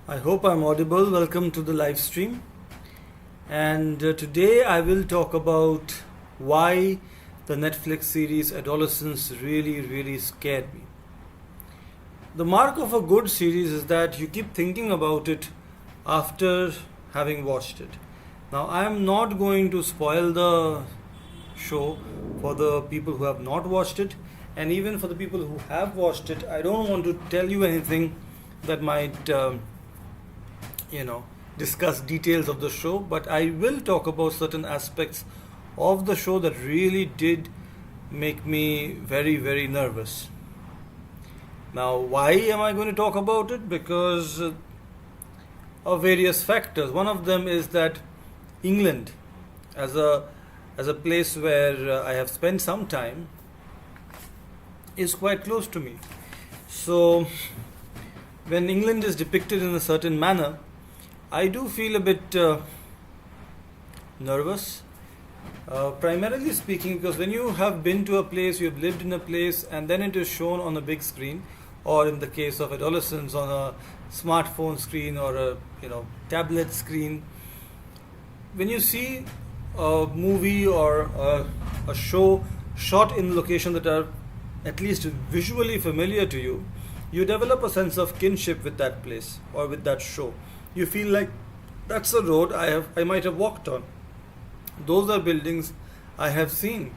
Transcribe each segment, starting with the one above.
I hope I'm audible. Welcome to the live stream. And today I will talk about why the Netflix series Adolescence really scared me. The mark of a good series is that you keep thinking about it after having watched it. Now, I am not going to spoil the show for the people who have not watched it, and even for the people who have watched it, I don't want to tell you anything that might discuss details of the show, but I will talk about certain aspects of the show that really did make me very nervous. Now, why am I going to talk about it? Because of various factors. One of them is that England, as a place where I have spent some time, is quite close to me. So when England is depicted in a certain manner, I do feel a bit nervous, primarily speaking, because when you have been to a place, you have lived in a place, and then it is shown on a big screen, or in the case of Adolescence, on a smartphone screen or a tablet screen. When you see a movie or a show shot in locations that are at least visually familiar to you, you develop a sense of kinship with that place or with that show. You feel like that's a road I might have walked on. Those are buildings I have seen.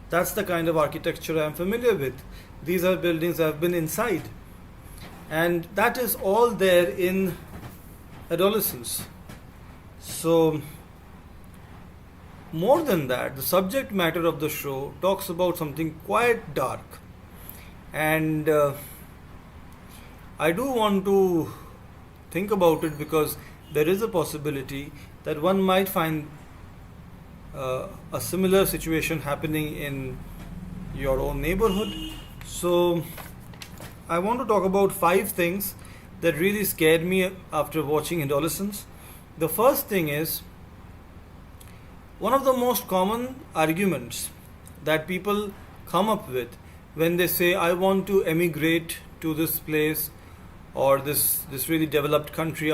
That's the kind of architecture I am familiar with. These are buildings I have been inside. And that is all there in Adolescence. So, more than that, the subject matter of the show talks about something quite dark. And I do want to think about it because there is a possibility that one might find a similar situation happening in your own neighborhood. So I want to talk about 5 things that really scared me after watching Adolescence. The first thing is, one of the most common arguments that people come up with when they say, I want to emigrate to this place or this really developed country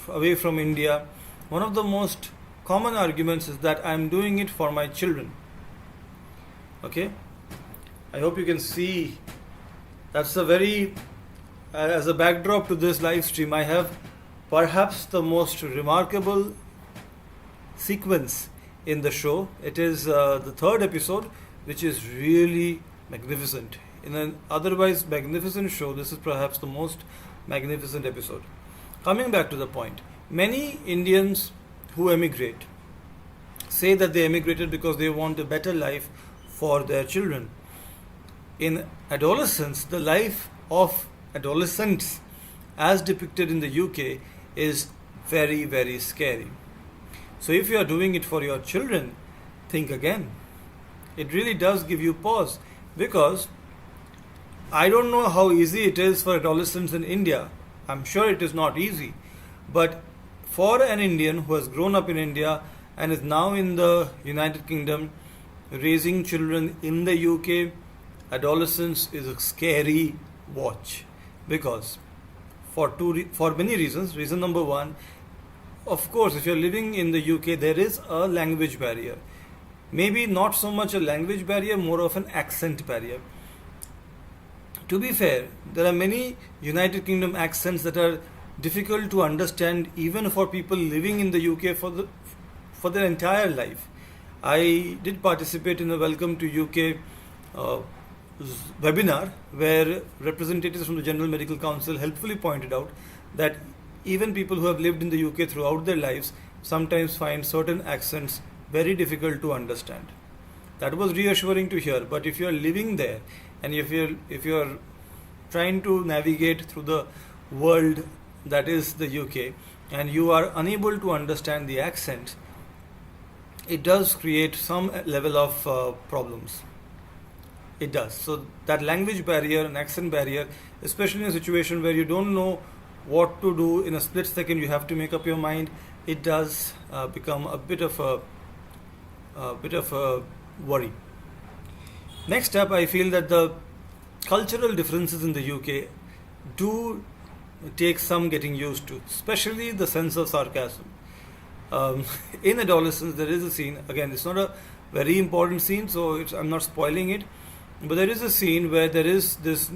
away from India, one of the most common arguments is that I'm doing it for my children. Okay? I hope you can see that's a very, as a backdrop to this live stream, I have perhaps the most remarkable sequence in the show. It is the 3rd episode, which is really magnificent. In an otherwise magnificent show, this is perhaps the most magnificent episode. Coming back to the point, many Indians who emigrate say that they emigrated because they want a better life for their children. In Adolescence, the life of adolescents as depicted in the UK is very scary. So if you are doing it for your children, think again. It really does give you pause, because I don't know how easy it is for adolescents in India. I'm sure it is not easy. But for an Indian who has grown up in India and is now in the United Kingdom, raising children in the UK, Adolescence is a scary watch. Because for many reasons. Reason number 1, of course, if you're living in the UK, there is a language barrier. Maybe not so much a language barrier, more of an accent barrier. To be fair, there are many United Kingdom accents that are difficult to understand even for people living in the UK for their entire life. I did participate in a Welcome to UK webinar where representatives from the General Medical Council helpfully pointed out that even people who have lived in the UK throughout their lives sometimes find certain accents very difficult to understand. That was reassuring to hear. But if you are living there and if you are trying to navigate through the world that is the UK and you are unable to understand the accent, it does create some level of problems. It does. So that language barrier and accent barrier, especially in a situation where you don't know what to do in a split second, you have to make up your mind, it does become a bit of a worry. Next up, I feel that the cultural differences in the UK do takes some getting used to, especially the sense of sarcasm. Um, in Adolescence, there is a scene. Again, it's not a very important scene, so I'm not spoiling it. But there is a scene where there is this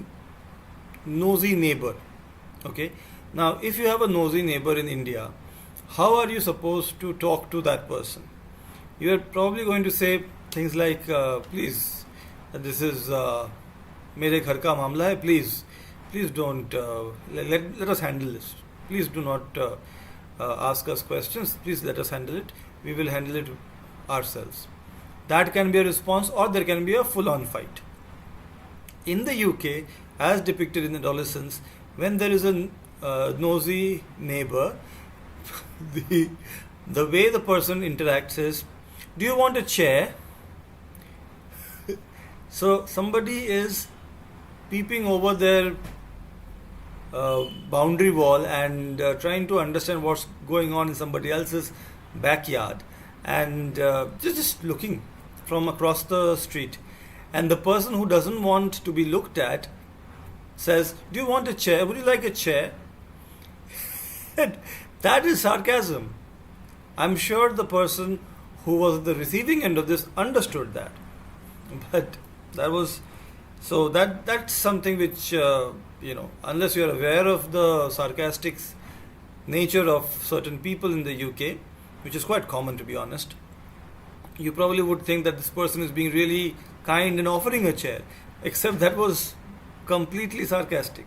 nosy neighbor. Okay, now if you have a nosy neighbor in India, how are you supposed to talk to that person? You are probably going to say things like, "Please, this is मेरे घर का मामला है. Please don't let us handle this. Please do not ask us questions. Please let us handle it. We will handle it ourselves." That can be a response, or there can be a full-on fight. In the UK, as depicted in Adolescence, when there is a nosy neighbor, the way the person interacts is, "Do you want a chair?" So somebody is peeping over their boundary wall and trying to understand what's going on in somebody else's backyard, and just looking from across the street. And the person who doesn't want to be looked at says, "Do you want a chair? Would you like a chair?" That is sarcasm. I'm sure the person who was at the receiving end of this understood that. But that's something which, unless you're aware of the sarcastic nature of certain people in the UK, which is quite common to be honest, you probably would think that this person is being really kind and offering a chair, except that was completely sarcastic.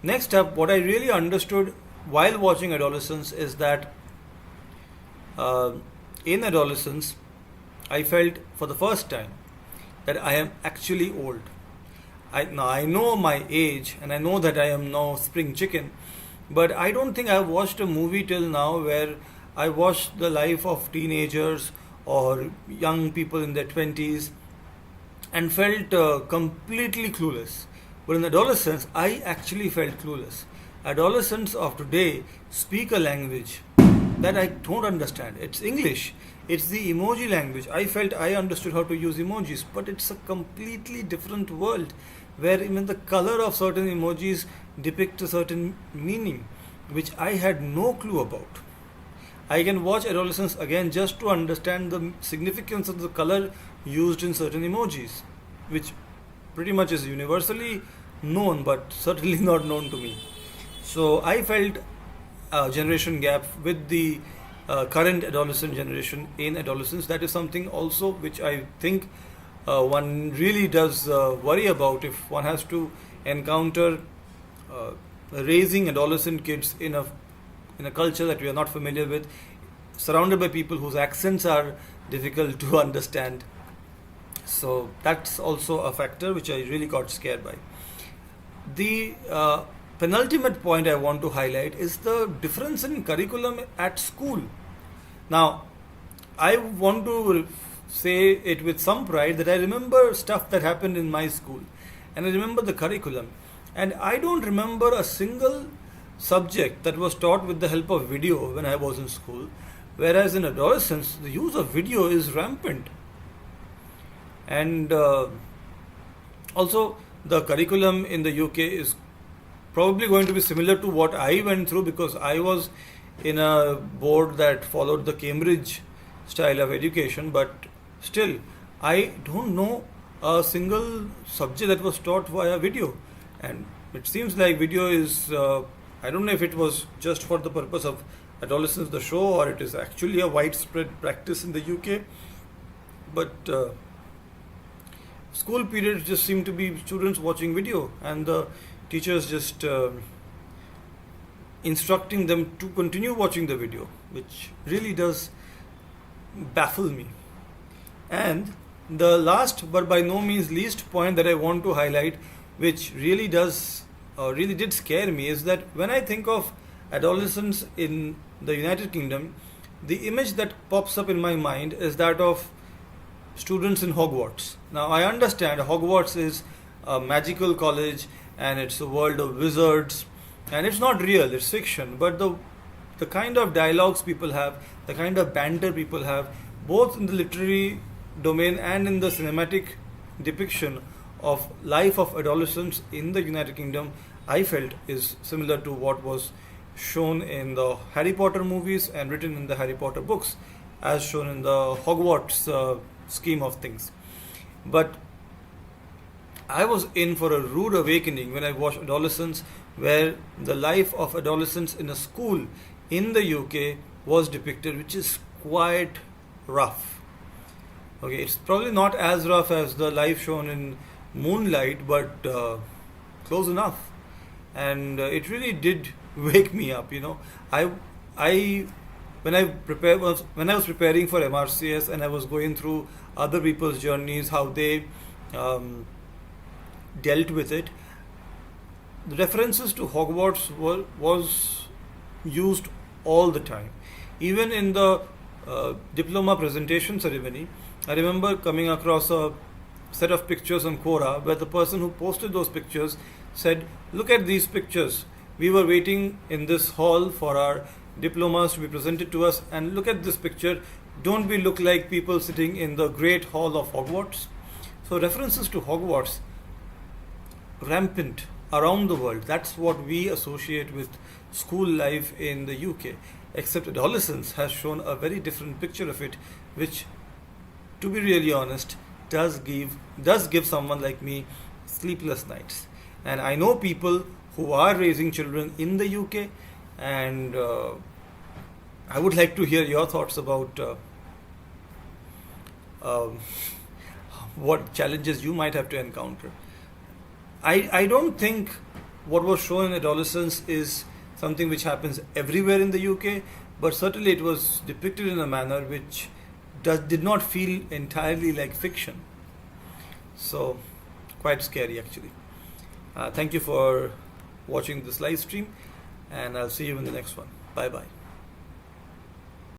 Next up, what I really understood while watching Adolescence is that in Adolescence, I felt for the first time that I am actually old. I know my age, and I know that I am now spring chicken, but I don't think I've watched a movie till now where I watched the life of teenagers or young people in their 20s and felt completely clueless. But in Adolescence, I actually felt clueless. Adolescents of today speak a language that I don't understand. It's English. It's the emoji language. I felt I understood how to use emojis, but it's a completely different world where even the color of certain emojis depict a certain meaning, which I had no clue about. I can watch Adolescence again just to understand the significance of the color used in certain emojis, which pretty much is universally known, but certainly not known to me. So I felt a generation gap with the current adolescent generation in Adolescence. That is something also which I think one really does worry about if one has to encounter raising adolescent kids in a culture that we are not familiar with, surrounded by people whose accents are difficult to understand. So that's also a factor which I really got scared by. The penultimate point I want to highlight is the difference in curriculum at school. Now, I want to say it with some pride that I remember stuff that happened in my school, and I remember the curriculum, and I don't remember a single subject that was taught with the help of video when I was in school, whereas in Adolescence the use of video is rampant. And also the curriculum in the UK is probably going to be similar to what I went through, because I was in a board that followed the Cambridge style of education, but still I don't know a single subject that was taught via video. And it seems like video is I don't know if it was just for the purpose of Adolescence the show, or it is actually a widespread practice in the UK, but school periods just seem to be students watching video and the teachers just instructing them to continue watching the video, which really does baffle me. And the last but by no means least point that I want to highlight, which really did scare me, is that when I think of adolescence in the United Kingdom, the image that pops up in my mind is that of students in Hogwarts. Now I understand Hogwarts is a magical college and it's a world of wizards, and it's not real, it's fiction, but the kind of dialogues people have, the kind of banter people have, both in the literary domain and in the cinematic depiction of life of adolescents in the United Kingdom, I felt is similar to what was shown in the Harry Potter movies and written in the Harry Potter books, as shown in the Hogwarts scheme of things. But I was in for a rude awakening when I watched Adolescence, where the life of adolescents in a school in the UK was depicted, which is quite rough. Okay, it's probably not as rough as the life shown in Moonlight, but close enough. And it really did wake me up. I when when I was preparing for MRCS and I was going through other people's journeys, how they dealt with it, the references to Hogwarts was used all the time. Even in the diploma presentation ceremony, I remember coming across a set of pictures on Quora where the person who posted those pictures said, "Look at these pictures. We were waiting in this hall for our diplomas to be presented to us, and look at this picture. Don't we look like people sitting in the Great Hall of Hogwarts?" So references to Hogwarts rampant around the world. That's what we associate with school life in the UK. Except Adolescence has shown a very different picture of it, which, to be really honest, does give someone like me sleepless nights. And I know people who are raising children in the UK, and I would like to hear your thoughts about what challenges you might have to encounter. I don't think what was shown in Adolescence is something which happens everywhere in the UK, but certainly it was depicted in a manner which did not feel entirely like fiction. So, quite scary actually. Thank you for watching this live stream, and I'll see you in the next one. Bye bye.